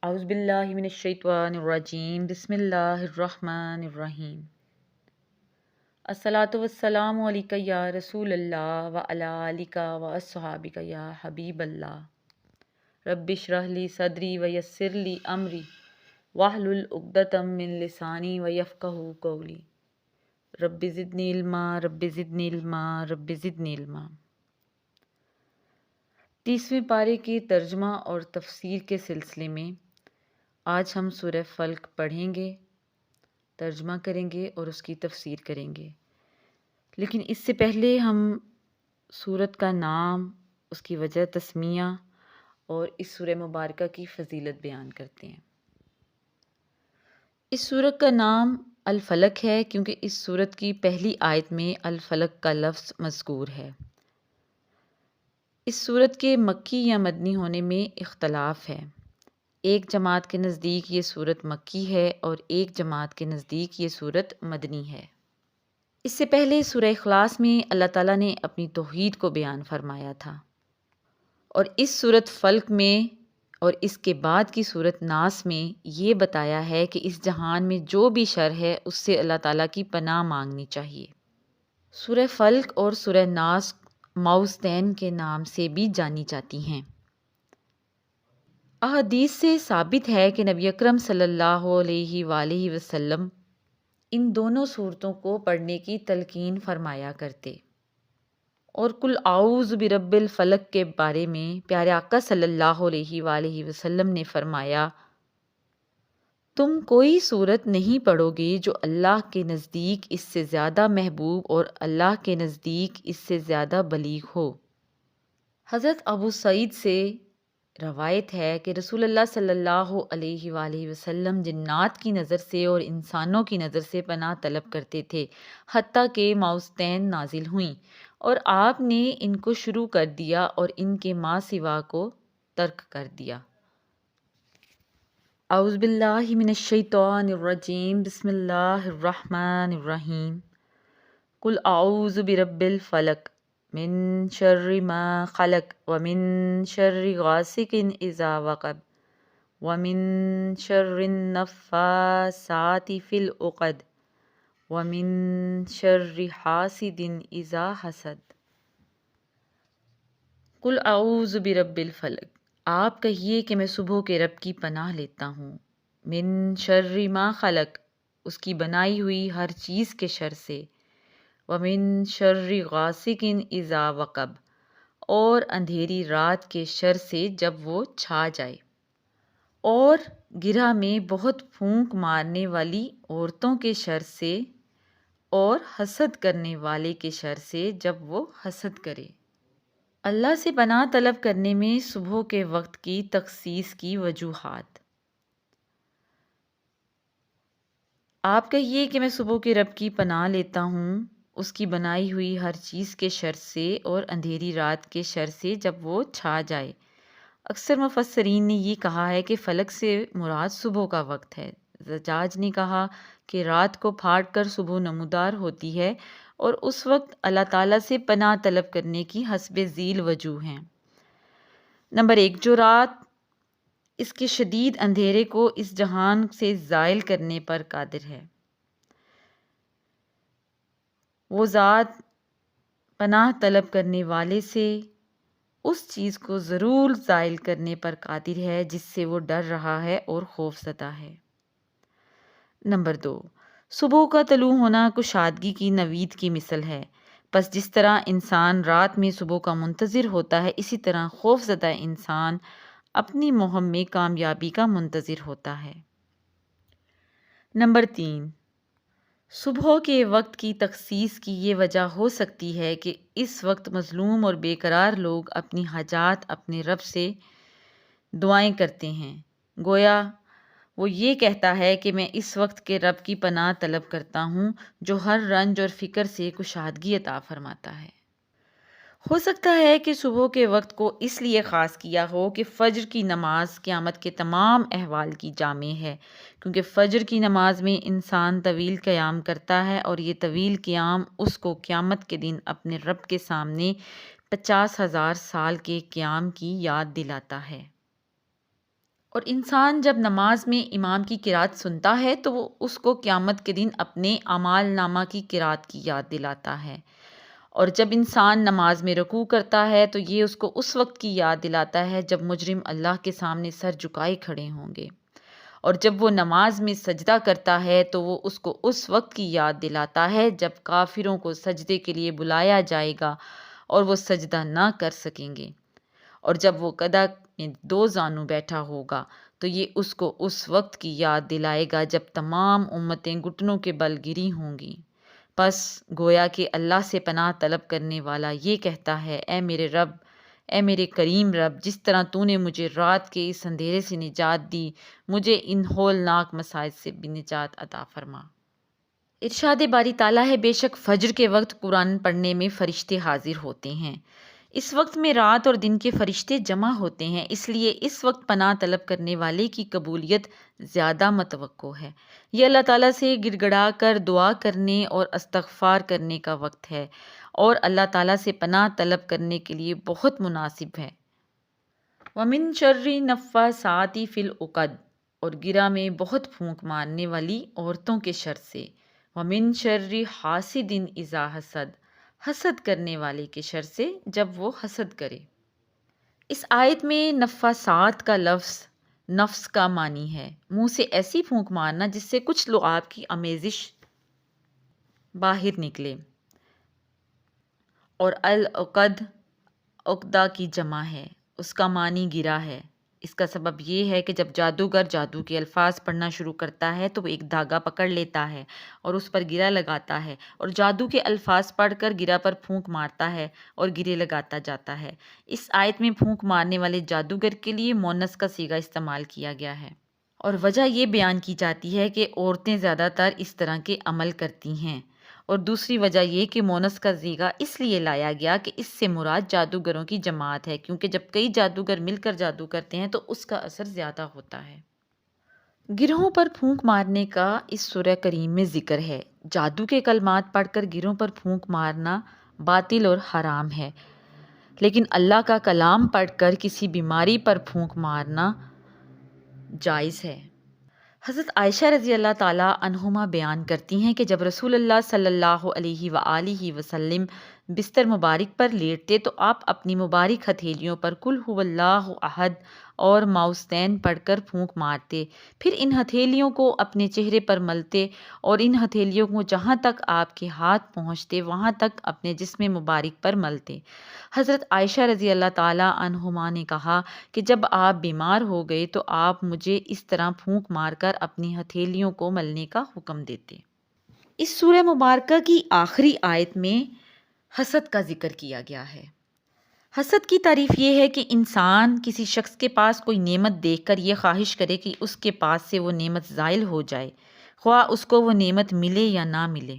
اعوذ باللہ من الشیطان الرجیم بسم اللہ الرحمن الرحیم الصلاۃ والسلام علیک یا رسول اللہ وعلی آلک واصحابک یا حبیب اللہ رب اشرح لی صدری ویسر لی امری واحلل عقدۃ من لسانی ویفقہوا قولی رب زدنی علما رب زدنی علما رب زدنی علما۔ 30ویں پارے کی ترجمہ اور تفسیر کے سلسلے میں آج ہم سورہ فلق پڑھیں گے، ترجمہ کریں گے اور اس کی تفسیر کریں گے، لیکن اس سے پہلے ہم سورت کا نام، اس کی وجہ تسمیہ اور اس سورہ مبارکہ کی فضیلت بیان کرتے ہیں۔ اس سورت کا نام الفلق ہے کیونکہ اس سورت کی پہلی آیت میں الفلق کا لفظ مذکور ہے۔ اس سورت کے مکی یا مدنی ہونے میں اختلاف ہے۔ ایک جماعت کے نزدیک یہ سورت مکی ہے اور ایک جماعت کے نزدیک یہ سورت مدنی ہے۔ اس سے پہلے سورہ اخلاص میں اللہ تعالیٰ نے اپنی توحید کو بیان فرمایا تھا، اور اس سورت فلق میں اور اس کے بعد کی سورت ناس میں یہ بتایا ہے کہ اس جہان میں جو بھی شر ہے اس سے اللہ تعالیٰ کی پناہ مانگنی چاہیے۔ سورہ فلق اور سورہ ناس معوذتین کے نام سے بھی جانی جاتی ہیں۔ احادیث سے ثابت ہے کہ نبی اکرم صلی اللہ علیہ وآلہ وسلم ان دونوں صورتوں کو پڑھنے کی تلقین فرمایا کرتے، اور قل اعوذ برب الفلق کے بارے میں پیارے آقا صلی اللہ علیہ وآلہ وسلم نے فرمایا، تم کوئی صورت نہیں پڑھو گے جو اللہ کے نزدیک اس سے زیادہ محبوب اور اللہ کے نزدیک اس سے زیادہ بلیغ ہو۔ حضرت ابو سعید سے روایت ہے کہ رسول اللہ صلی اللہ علیہ وآلہ وسلم جنات کی نظر سے اور انسانوں کی نظر سے پناہ طلب کرتے تھے، حتیٰ کہ معوذتین نازل ہوئیں اور آپ نے ان کو شروع کر دیا اور ان کے ما سوا کو ترک کر دیا۔ اعوذ باللہ من الشیطان الرجیم بسم اللہ الرحمن الرحیم قل اعوذ برب الفلق من شر ما خلق ومن شر غاسق اذا وقب ومن شر النفاثات فی العقد ومن شر حاسد اذا حسد۔ قل اعوذ برب الفلق، آپ کہیے کہ میں صبح کے رب کی پناہ لیتا ہوں، من شر ما خلق، اس کی بنائی ہوئی ہر چیز کے شر سے، ومن شر غاسق اذا وقب، اور اندھیری رات کے شر سے جب وہ چھا جائے، اور گرہ میں بہت پھونک مارنے والی عورتوں کے شر سے، اور حسد کرنے والے کے شر سے جب وہ حسد کرے۔ اللہ سے پناہ طلب کرنے میں صبح کے وقت کی تخصیص کی وجوہات۔ آپ کہیے کہ میں صبح کے رب کی پناہ لیتا ہوں اس کی بنائی ہوئی ہر چیز کے شر سے اور اندھیری رات کے شر سے جب وہ چھا جائے۔ اکثر مفسرین نے یہ کہا ہے کہ فلک سے مراد صبح کا وقت ہے۔ زجاج نے کہا کہ رات کو پھاٹ کر صبح نمودار ہوتی ہے، اور اس وقت اللہ تعالیٰ سے پناہ طلب کرنے کی حسب ذیل وجوہ ہیں۔ نمبر 1، جو رات اس کے شدید اندھیرے کو اس جہان سے زائل کرنے پر قادر ہے، وہ ذات پناہ طلب کرنے والے سے اس چیز کو ضرور زائل کرنے پر قادر ہے جس سے وہ ڈر رہا ہے اور خوف زدہ ہے۔ نمبر 2، صبح کا طلوع ہونا کشادگی کی نوید کی مثل ہے، پس جس طرح انسان رات میں صبح کا منتظر ہوتا ہے، اسی طرح خوف زدہ انسان اپنی مہم میں کامیابی کا منتظر ہوتا ہے۔ نمبر 3، صبح کے وقت کی تخصیص کی یہ وجہ ہو سکتی ہے کہ اس وقت مظلوم اور بے قرار لوگ اپنی حاجات اپنے رب سے دعائیں کرتے ہیں، گویا وہ یہ کہتا ہے کہ میں اس وقت کے رب کی پناہ طلب کرتا ہوں جو ہر رنج اور فکر سے کشادگی عطا فرماتا ہے۔ ہو سکتا ہے کہ صبح کے وقت کو اس لیے خاص کیا ہو کہ فجر کی نماز قیامت کے تمام احوال کی جامع ہے، کیونکہ فجر کی نماز میں انسان طویل قیام کرتا ہے، اور یہ طویل قیام اس کو قیامت کے دن اپنے رب کے سامنے 50,000 سال کے قیام کی یاد دلاتا ہے۔ اور انسان جب نماز میں امام کی قرات سنتا ہے تو وہ اس کو قیامت کے دن اپنے اعمال نامہ کی قرات کی یاد دلاتا ہے، اور جب انسان نماز میں رکوع کرتا ہے تو یہ اس کو اس وقت کی یاد دلاتا ہے جب مجرم اللہ کے سامنے سر جھکائے کھڑے ہوں گے، اور جب وہ نماز میں سجدہ کرتا ہے تو وہ اس کو اس وقت کی یاد دلاتا ہے جب کافروں کو سجدے کے لیے بلایا جائے گا اور وہ سجدہ نہ کر سکیں گے، اور جب وہ قدا میں دو زانو بیٹھا ہوگا تو یہ اس کو اس وقت کی یاد دلائے گا جب تمام امتیں گھٹنوں کے بل گری ہوں گی۔ پس گویا کہ اللہ سے پناہ طلب کرنے والا یہ کہتا ہے، اے میرے رب، اے میرے کریم رب، جس طرح تو نے مجھے رات کے اس اندھیرے سے نجات دی، مجھے ان ہولناک مصائب سے بھی نجات عطا فرما۔ ارشاد باری تعالیٰ ہے، بے شک فجر کے وقت قرآن پڑھنے میں فرشتے حاضر ہوتے ہیں۔ اس وقت میں رات اور دن کے فرشتے جمع ہوتے ہیں، اس لیے اس وقت پناہ طلب کرنے والے کی قبولیت زیادہ متوقع ہے۔ یہ اللہ تعالیٰ سے گڑ گڑا کر دعا کرنے اور استغفار کرنے کا وقت ہے، اور اللہ تعالیٰ سے پناہ طلب کرنے کے لیے بہت مناسب ہے۔ وَمِن شَرِّ النَّفَّاثَاتِ فِي الْعُقَدِ، اور گرہ میں بہت پھونک مارنے والی عورتوں کے شر سے۔ وَمِن شَرِّ حَاسِدٍ إِذَا حَسَدَ، حسد کرنے والے کے شر سے جب وہ حسد کرے۔ اس آیت میں نفاسات کا لفظ نفس کا معنی ہے، منہ سے ایسی پھونک مارنا جس سے کچھ لعاب کی آمیزش باہر نکلے، اور العقد عقدہ کی جمع ہے، اس کا معنی گرہ ہے۔ اس کا سبب یہ ہے کہ جب جادوگر جادو کے الفاظ پڑھنا شروع کرتا ہے تو وہ ایک دھاگا پکڑ لیتا ہے اور اس پر گرہ لگاتا ہے، اور جادو کے الفاظ پڑھ کر گرہ پر پھونک مارتا ہے اور گرے لگاتا جاتا ہے۔ اس آیت میں پھونک مارنے والے جادوگر کے لیے مؤنث کا صیغہ استعمال کیا گیا ہے، اور وجہ یہ بیان کی جاتی ہے کہ عورتیں زیادہ تر اس طرح کے عمل کرتی ہیں، اور دوسری وجہ یہ کہ مؤنث کا صیغہ اس لیے لایا گیا کہ اس سے مراد جادوگروں کی جماعت ہے، کیونکہ جب کئی جادوگر مل کر جادو کرتے ہیں تو اس کا اثر زیادہ ہوتا ہے۔ گروہوں پر پھونک مارنے کا اس سورہ کریم میں ذکر ہے۔ جادو کے کلمات پڑھ کر گروہوں پر پھونک مارنا باطل اور حرام ہے، لیکن اللہ کا کلام پڑھ کر کسی بیماری پر پھونک مارنا جائز ہے۔ حضرت عائشہ رضی اللہ تعالیٰ عنہما بیان کرتی ہیں کہ جب رسول اللہ صلی اللہ علیہ وآلہ وسلم بستر مبارک پر لیٹتے تو آپ اپنی مبارک ہتھیلیوں پر قل ھو اللہ احد اور معوذتین پڑھ کر پھونک مارتے، پھر ان ہتھیلیوں کو اپنے چہرے پر ملتے اور ان ہتھیلیوں کو جہاں تک آپ کے ہاتھ پہنچتے وہاں تک اپنے جسم مبارک پر ملتے۔ حضرت عائشہ رضی اللہ تعالیٰ عنہما نے کہا کہ جب آپ بیمار ہو گئے تو آپ مجھے اس طرح پھونک مار کر اپنی ہتھیلیوں کو ملنے کا حکم دیتے۔ اس سورہ مبارکہ کی آخری آیت میں حسد کا ذکر کیا گیا ہے۔ حسد کی تعریف یہ ہے کہ انسان کسی شخص کے پاس کوئی نعمت دیکھ کر یہ خواہش کرے کہ اس کے پاس سے وہ نعمت زائل ہو جائے، خواہ اس کو وہ نعمت ملے یا نہ ملے۔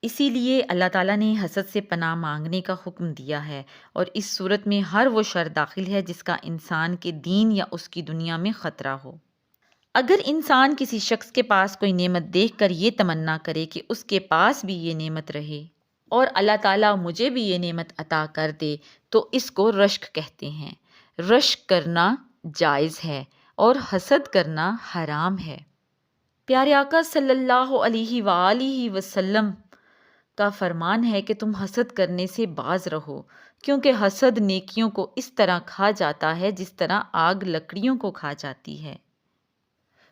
اسی لیے اللہ تعالیٰ نے حسد سے پناہ مانگنے کا حکم دیا ہے، اور اس صورت میں ہر وہ شر داخل ہے جس کا انسان کے دین یا اس کی دنیا میں خطرہ ہو۔ اگر انسان کسی شخص کے پاس کوئی نعمت دیکھ کر یہ تمنا کرے کہ اس کے پاس بھی یہ نعمت رہے اور اللہ تعالیٰ مجھے بھی یہ نعمت عطا کر دے، تو اس کو رشک کہتے ہیں۔ رشک کرنا جائز ہے اور حسد کرنا حرام ہے۔ پیارے آقا صلی اللہ علیہ وآلہ وسلم کا فرمان ہے کہ تم حسد کرنے سے باز رہو، کیونکہ حسد نیکیوں کو اس طرح کھا جاتا ہے جس طرح آگ لکڑیوں کو کھا جاتی ہے۔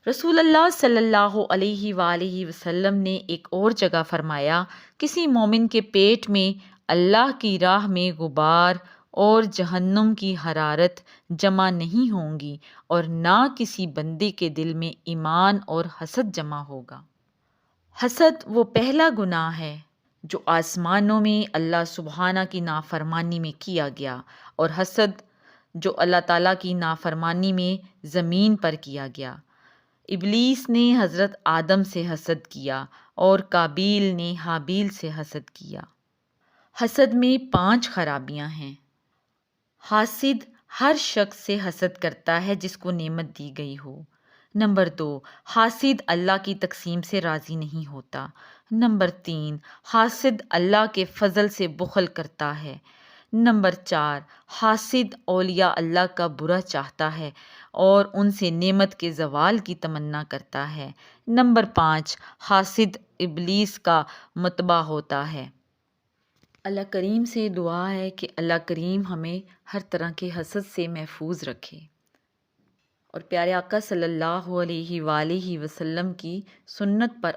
رسول اللہ صلی اللہ علیہ وآلہ وسلم نے ایک اور جگہ فرمایا، کسی مومن کے پیٹ میں اللہ کی راہ میں غبار اور جہنم کی حرارت جمع نہیں ہوں گی، اور نہ کسی بندے کے دل میں ایمان اور حسد جمع ہوگا۔ حسد وہ پہلا گناہ ہے جو آسمانوں میں اللہ سبحانہ کی نافرمانی میں کیا گیا، اور حسد جو اللہ تعالیٰ کی نافرمانی میں زمین پر کیا گیا۔ ابلیس نے حضرت آدم سے حسد کیا اور قابیل نے حابیل سے حسد کیا۔ حسد میں 5 خرابیاں ہیں۔ حاسد ہر شخص سے حسد کرتا ہے جس کو نعمت دی گئی ہو۔ نمبر 2، حاسد اللہ کی تقسیم سے راضی نہیں ہوتا۔ نمبر 3، حاسد اللہ کے فضل سے بخل کرتا ہے۔ نمبر 4، حاسد اولیاء اللہ کا برا چاہتا ہے اور ان سے نعمت کے زوال کی تمنا کرتا ہے۔ نمبر 5، حاسد ابلیس کا متبع ہوتا ہے۔ اللہ کریم سے دعا ہے کہ اللہ کریم ہمیں ہر طرح کے حسد سے محفوظ رکھے اور پیارے آقا صلی اللہ علیہ وآلہ وسلم کی سنت پر